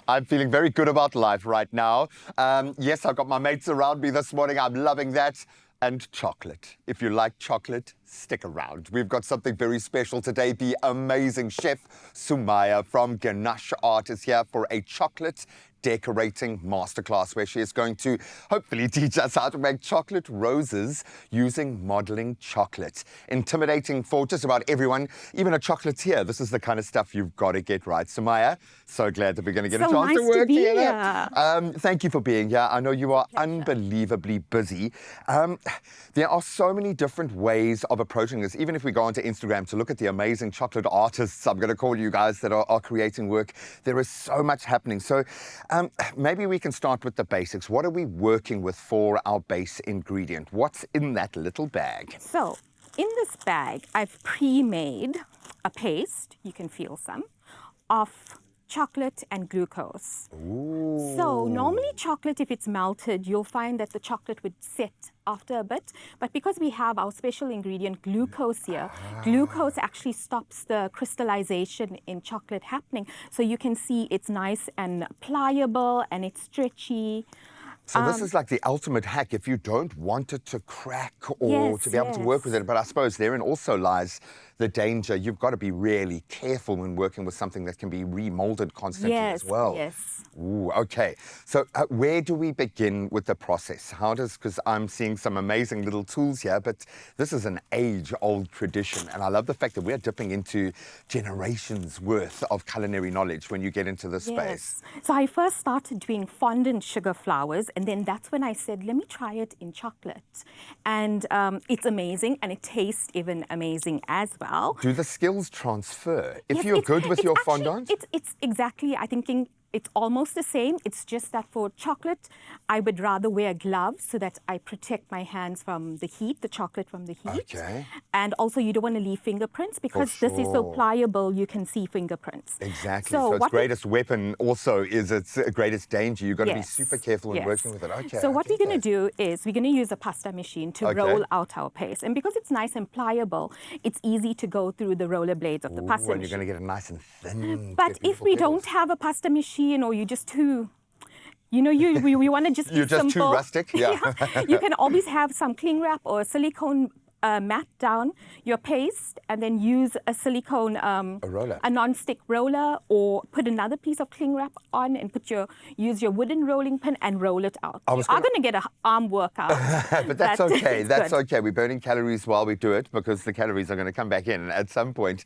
I'm feeling very good about life right now. Yes, I've got my mates around me this morning. I'm loving that. And chocolate. If you like chocolate, stick around. We've got something very special today. The amazing chef Sumaiyah from Ganache Art is here for a chocolate decorating masterclass where she is going to hopefully teach us how to make chocolate roses using modeling chocolate. Intimidating for just about everyone, even a chocolatier. This is the kind of stuff you've got to get right. Sumaiyah, so glad that we're going to get a chance to work together. Thank you for being here. I know you are unbelievably busy. There are so many different ways of approaching this. Even if we go onto Instagram to look at the amazing chocolate artists, I'm going to call you guys, that are creating work, there is so much happening. So maybe we can start with the basics. What are we working with for our base ingredient? What's in that little bag? So in this bag, I've pre-made a paste, you can feel some, of chocolate and glucose. Ooh. So normally chocolate, if it's melted, you'll find that the chocolate would set after a bit. But because we have our special ingredient glucose here, glucose actually stops the crystallization in chocolate happening. So you can see it's nice and pliable and it's stretchy. So this is like the ultimate hack if you don't want it to crack or to be able to work with it. But I suppose therein also lies the danger. You've got to be really careful when working with something that can be remolded constantly as well. Yes. Ooh, okay. So where do we begin with the process? Because I'm seeing some amazing little tools here, but this is an age-old tradition. And I love the fact that we're dipping into generations worth of culinary knowledge when you get into this space. So I first started doing fondant sugar flowers, and then that's when I said, let me try it in chocolate. And it's amazing, and it tastes even amazing as well. Do the skills transfer? If you're good with your fondant? It's exactly, I think it's almost the same. It's just that for chocolate, I would rather wear gloves so that I protect my hands from the heat, the chocolate from the heat. Okay. And also you don't want to leave fingerprints because this is so pliable, you can see fingerprints. Exactly. So its greatest weapon also is its greatest danger. You've got to be super careful when working with it. Okay. So what we're going to do is we're going to use a pasta machine to roll out our paste. And because it's nice and pliable, it's easy to go through the roller blades of the pasta machine. And you're going to get it nice and thin. But if we don't have a pasta machine, or you're just too, we want to just be simple. You're just too rustic? Yeah. You can always have some cling wrap or a silicone mat down your paste and then use a silicone, a roller. A non-stick roller, or put another piece of cling wrap on and use your wooden rolling pin and roll it out. You are going to get an arm workout. But that's okay. That's okay. We're burning calories while we do it because the calories are going to come back in at some point.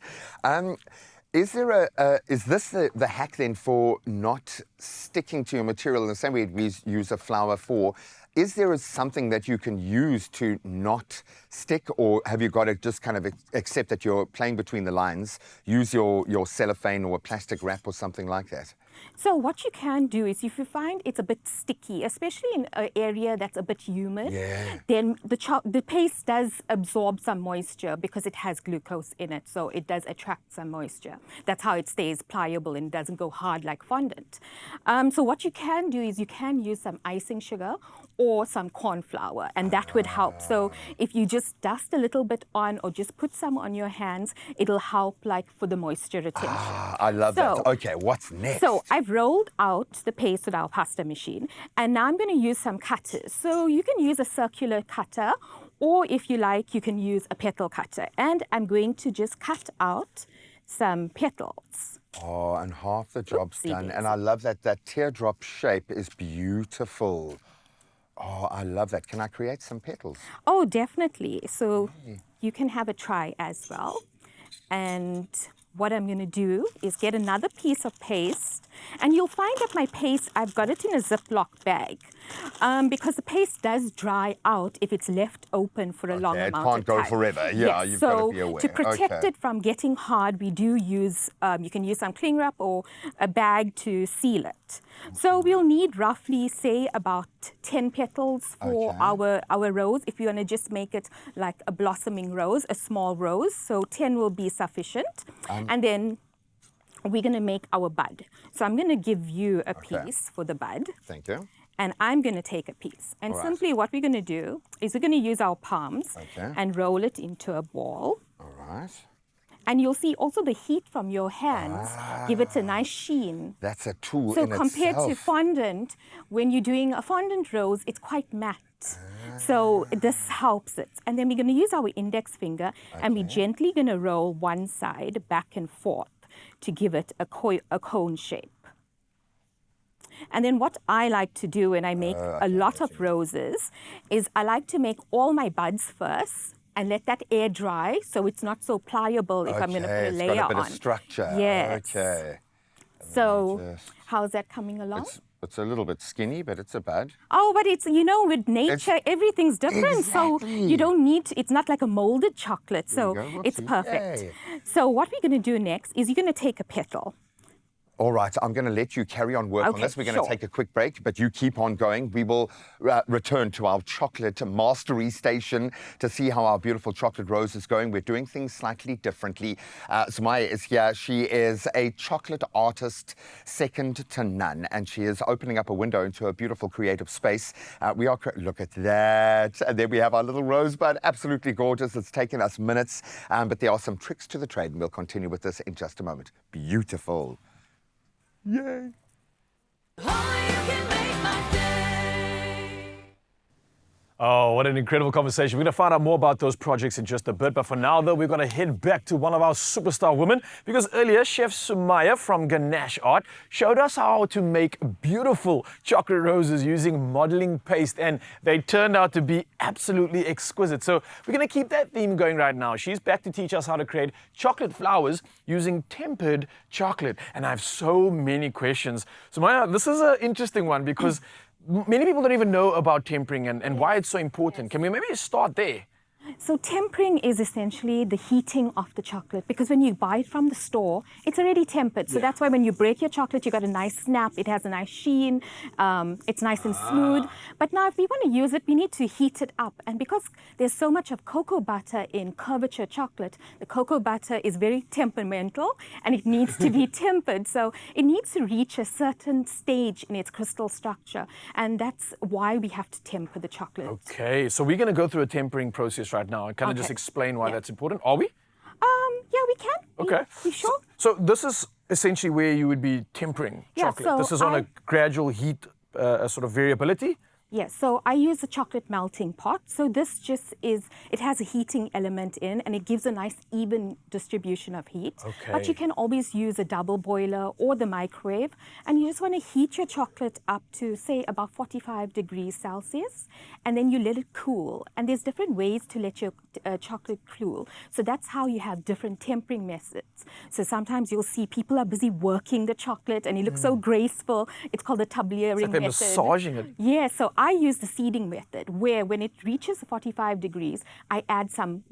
Is this the hack then for not sticking to your material in the same way we use a flour for? Is there something that you can use to not stick, or have you got to just kind of accept that you're playing between the lines, use your cellophane or a plastic wrap or something like that? So what you can do is if you find it's a bit sticky, especially in an area that's a bit humid, then the paste does absorb some moisture because it has glucose in it. So it does attract some moisture. That's how it stays pliable and doesn't go hard like fondant. So what you can do is you can use some icing sugar or some corn flour, and that would help. So if you just dust a little bit on or just put some on your hands, it'll help like for the moisture retention. I love that. Okay, what's next? So I've rolled out the paste with our pasta machine, and now I'm going to use some cutters. So you can use a circular cutter, or if you like, you can use a petal cutter. And I'm going to just cut out some petals. Oh, and half the job's done. And I love that teardrop shape is beautiful. Oh, I love that. Can I create some petals? Oh, definitely. So you can have a try as well. And what I'm going to do is get another piece of paste, and you'll find that my paste, I've got it in a Ziploc bag because the paste does dry out if it's left open for a long amount of time. It can't go forever. Yeah, you've got to be aware. So to protect it from getting hard, we do use, you can use some cling wrap or a bag to seal it. So we'll need roughly, say, about 10 petals for our rose. If you want to just make it like a blossoming rose, a small rose, so 10 will be sufficient. And then we're going to make our bud. So I'm going to give you a piece for the bud. Thank you. And I'm going to take a piece. And simply what we're going to do is we're going to use our palms and roll it into a ball. All right. And you'll see also the heat from your hands give it a nice sheen. That's a tool So in compared to itself. fondant, when you're doing a fondant rose, it's quite matte. So this helps it. And then we're going to use our index finger and we're gently going to roll one side back and forth to give it a cone shape. And then what I like to do when I make a lot of roses is I like to make all my buds first and let that air dry so it's not so pliable if I'm going to put a layer on. It's got a bit of structure. Yes. Okay. So how's that coming along? It's a little bit skinny, but it's a bud. Oh, but it's, you know, with nature, everything's different. So you don't need to, it's not like a molded chocolate. So it's perfect. Yay. So what we're going to do next is you're going to take a petal. All right, I'm going to let you carry on work on this. We're going to take a quick break, but you keep on going. We will return to our chocolate mastery station to see how our beautiful chocolate rose is going. We're doing things slightly differently. Sumaiyah is here. She is a chocolate artist, second to none, and she is opening up a window into a beautiful creative space. Look at that. And then we have our little rosebud, absolutely gorgeous. It's taken us minutes, but there are some tricks to the trade, and we'll continue with this in just a moment. Beautiful. Yay! Oh, what an incredible conversation. We're going to find out more about those projects in just a bit. But for now, though, we're going to head back to one of our superstar women because earlier, Chef Sumaiyah from Ganache Art showed us how to make beautiful chocolate roses using modeling paste, and they turned out to be absolutely exquisite. So we're going to keep that theme going right now. She's back to teach us how to create chocolate flowers using tempered chocolate. And I have so many questions. Sumaiyah, this is an interesting one because many people don't even know about tempering and why it's so important. Can we maybe start there? So tempering is essentially the heating of the chocolate, because when you buy it from the store, it's already tempered. So that's why when you break your chocolate, you got a nice snap. It has a nice sheen. It's nice and smooth. But now if we want to use it, we need to heat it up. And because there's so much of cocoa butter in curvature chocolate, the cocoa butter is very temperamental and it needs to be tempered. So it needs to reach a certain stage in its crystal structure. And that's why we have to temper the chocolate. Okay, so we're going to go through a tempering process right now and kind of just explain why that's important. Are we? Yeah, we can. Okay. You sure? So this is essentially where you would be tempering chocolate. So this is on a gradual heat sort of variability. Yes, so I use a chocolate melting pot. So this just is, it has a heating element in and it gives a nice even distribution of heat. Okay. But you can always use a double boiler or the microwave, and you just want to heat your chocolate up to say about 45 degrees Celsius, and then you let it cool. And there's different ways to let your chocolate cool. So that's how you have different tempering methods. So sometimes you'll see people are busy working the chocolate and it looks so graceful. It's called the tableering It's like they're method. massaging it. Yeah, so I use the seeding method, where when it reaches 45 degrees, I add some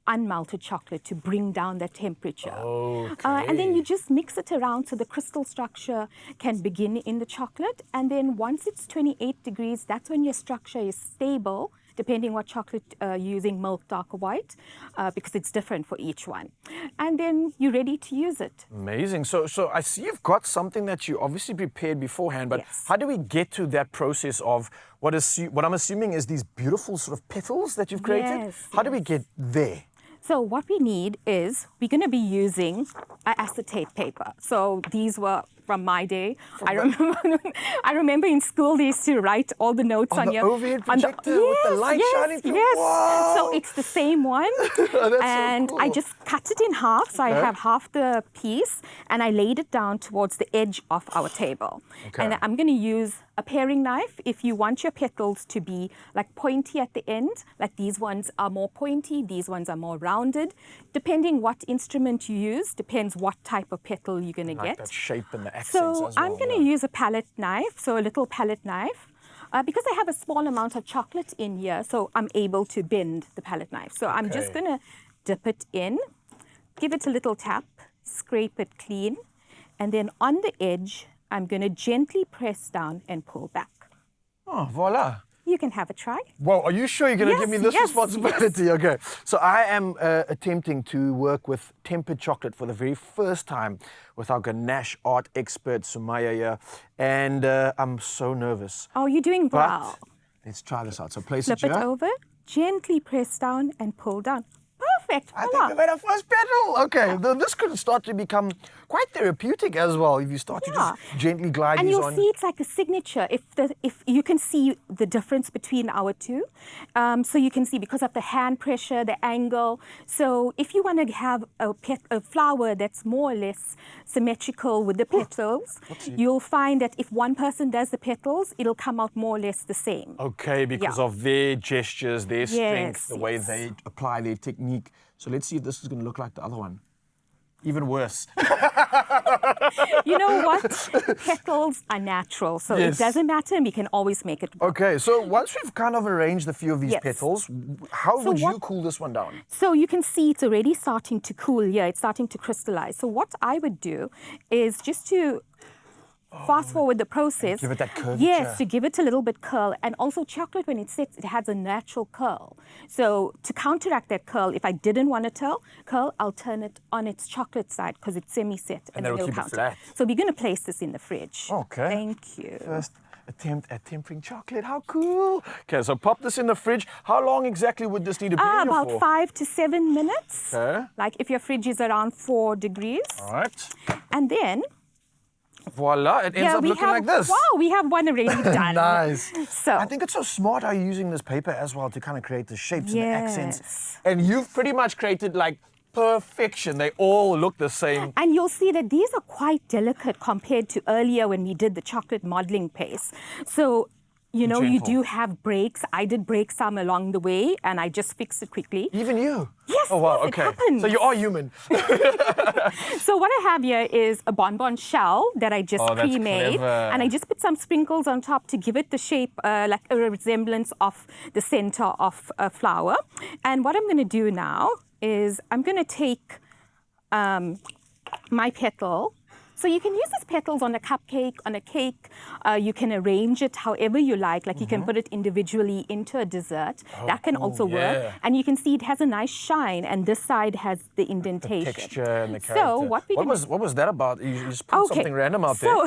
unmelted chocolate to bring down that temperature. Okay. And then you just mix it around so the crystal structure can begin in the chocolate. And then once it's 28 degrees, that's when your structure is stable, depending what chocolate you're using, milk, dark or white, because it's different for each one. And then you're ready to use it. Amazing. So I see you've got something that you obviously prepared beforehand, but how do we get to that process of what I'm assuming is these beautiful sort of petals that you've created? Yes, how do we get there? So what we need is, we're going to be using acetate paper. So these were from my day. I remember in school they used to write all the notes on your overhead projector with the light shining through. Yes. Wow. So it's the same one. And so cool. I just cut it in half. So I have half the piece and I laid it down towards the edge of our table. Okay. And I'm going to use a paring knife if you want your petals to be like pointy at the end. Like these ones are more pointy, these ones are more rounded. Depending what instrument you use, depends what type of petal you're going to get. That shape and the accents So as well. I'm going to use a palette knife, so a little palette knife. Because I have a small amount of chocolate in here, so I'm able to bend the palette knife. So I'm just going to dip it in, give it a little tap, scrape it clean, and then on the edge, I'm going to gently press down and pull back. Oh, voila. You can have a try. Well, are you sure you're going to give me this yes, responsibility? Okay. So I am attempting to work with tempered chocolate for the very first time with our Ganache Art expert, Sumaiyah here. And I'm so nervous. Oh, you're doing well. But let's try this out. So place Flip it here. it over, gently press down and pull down. Perfect. I think Voila. we made our first petal. Okay, this could start to become quite therapeutic as well if you start to just gently glide And these you'll on. see it's like a signature. If you can see the difference between our two, so you can see because of the hand pressure, the angle. So if you want to have a flower that's more or less symmetrical with the petals, you'll find that if one person does the petals, it'll come out more or less the same. Okay, because of their gestures, their strength, Yes, the way yes. they apply their technique. So let's see if this is going to look like the other one. Even worse. You know what? Petals are natural, so Yes. it doesn't matter, and we can always make it work. Okay, so once we've kind of arranged a few of these Yes. petals, how would you what- cool this one down? So you can see it's already starting to cool here. It's starting to crystallize. So what I would do is just to fast forward the process. give it that curvature. Yes, to give it a little bit curl. And also chocolate, when it sets, it has a natural curl. So to counteract that curl, if I didn't want to curl, I'll turn it on its chocolate side because it's semi-set. And then that'll keep it counter. flat. So we're going to place this in the fridge. Okay. Thank you. First attempt at tempering chocolate. How cool. Okay, so pop this in the fridge. How long exactly would this need to be in here About for? 5 to 7 minutes. Okay. Like if your fridge is around 4 degrees. All right. And then Voila, it ends up looking like this. Wow, we have one already done. Nice. So I think it's so smart how you're using this paper as well to kind of create the shapes and the accents. Yes. And you've pretty much created like perfection. They all look the same. and you'll see that these are quite delicate compared to earlier when we did the chocolate modeling paste. So, you know, you Gentle. do have breaks. I did break some along the way and I just fixed it quickly. Even you. Yes, Oh, wow, yes, it okay. happens. So you are human. So what I have here is a bonbon shell that I just Oh, that's pre-made. clever. And I just put some sprinkles on top to give it the shape, like a resemblance of the center of a flower. And what I'm going to do now is I'm going to take my petal. So you can use these petals on a cupcake, on a cake. You can arrange it however you like. Like you can put it individually into a dessert. That can also work. yeah. And you can see it has a nice shine, and this side has the indentation. Texture and the character. So what we can what was that about? You just put something random out there.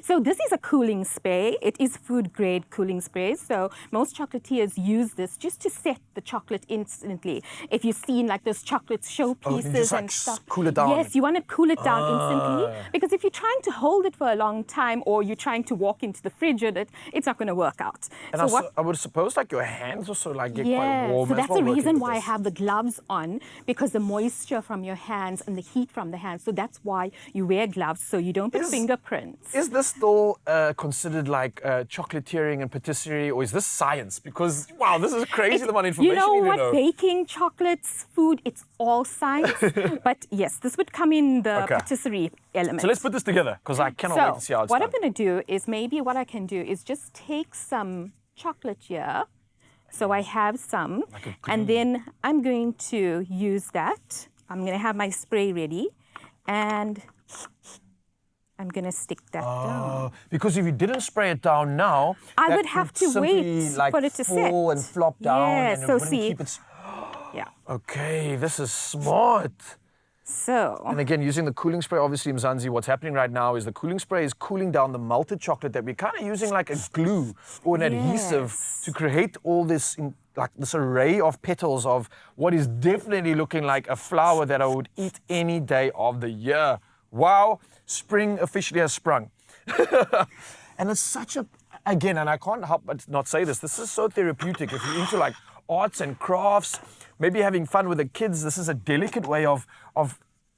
So this is a cooling spray. It is food grade cooling spray. So most chocolatiers use this just to set the chocolate instantly. If you've seen like those chocolate showpieces just, like, and stuff. cool it down. Yes, you want to cool it down instantly. Because if you're trying to hold it for a long time or you're trying to walk into the fridge with it, it's not going to work out. And I would suppose like your hands also like get quite warm. So as that's well the working reason with why I this. have the gloves on, because the moisture from your hands and the heat from the hands. So that's why you wear gloves, so you don't put fingerprints. Is this still considered like chocolatiering and patisserie, or is this science? Because, wow, this is crazy the amount of information You know you what? know. Baking, chocolates, food, it's all science. But yes, this would come in the Okay. patisserie element. So let's put this together, because I cannot wait to see how it's what done. I'm going to do is maybe what I can do is just take some chocolate here. So I have some. And then I'm going to use that. I'm going to have my spray ready. And I'm going to stick that down. Because if you didn't spray it down now, I that would have to simply, wait like, for it to set. fall and flop down, Yeah, and it so wouldn't see. keep its... Yeah. Okay, this is smart. So. And again, using the cooling spray, obviously, Mzansi, what's happening right now is the cooling spray is cooling down the melted chocolate that we're kind of using like a glue or an adhesive to create all this, like this array of petals of what is definitely looking like a flower that I would eat any day of the year. Wow, spring officially has sprung. And it's such a, again, and I can't help but not say this is so therapeutic. If you're into like arts and crafts, maybe having fun with the kids, this is a delicate way of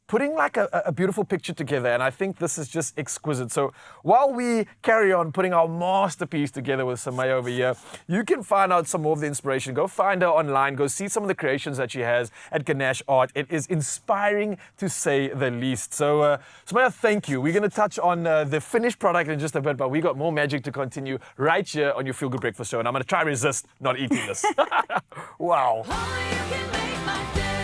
putting like a beautiful picture together, and I think this is just exquisite. So while we carry on putting our masterpiece together with Sumaiyah over here, you can find out some more of the inspiration. Go find her online, go see some of the creations that she has at Ganache Art. It is inspiring to say the least. So Sumaiyah, thank you. We're going to touch on the finished product in just a bit, but we got more magic to continue right here on your Feel Good Breakfast Show, and I'm going to try resist not eating this. Wow. Oh, you can make my day.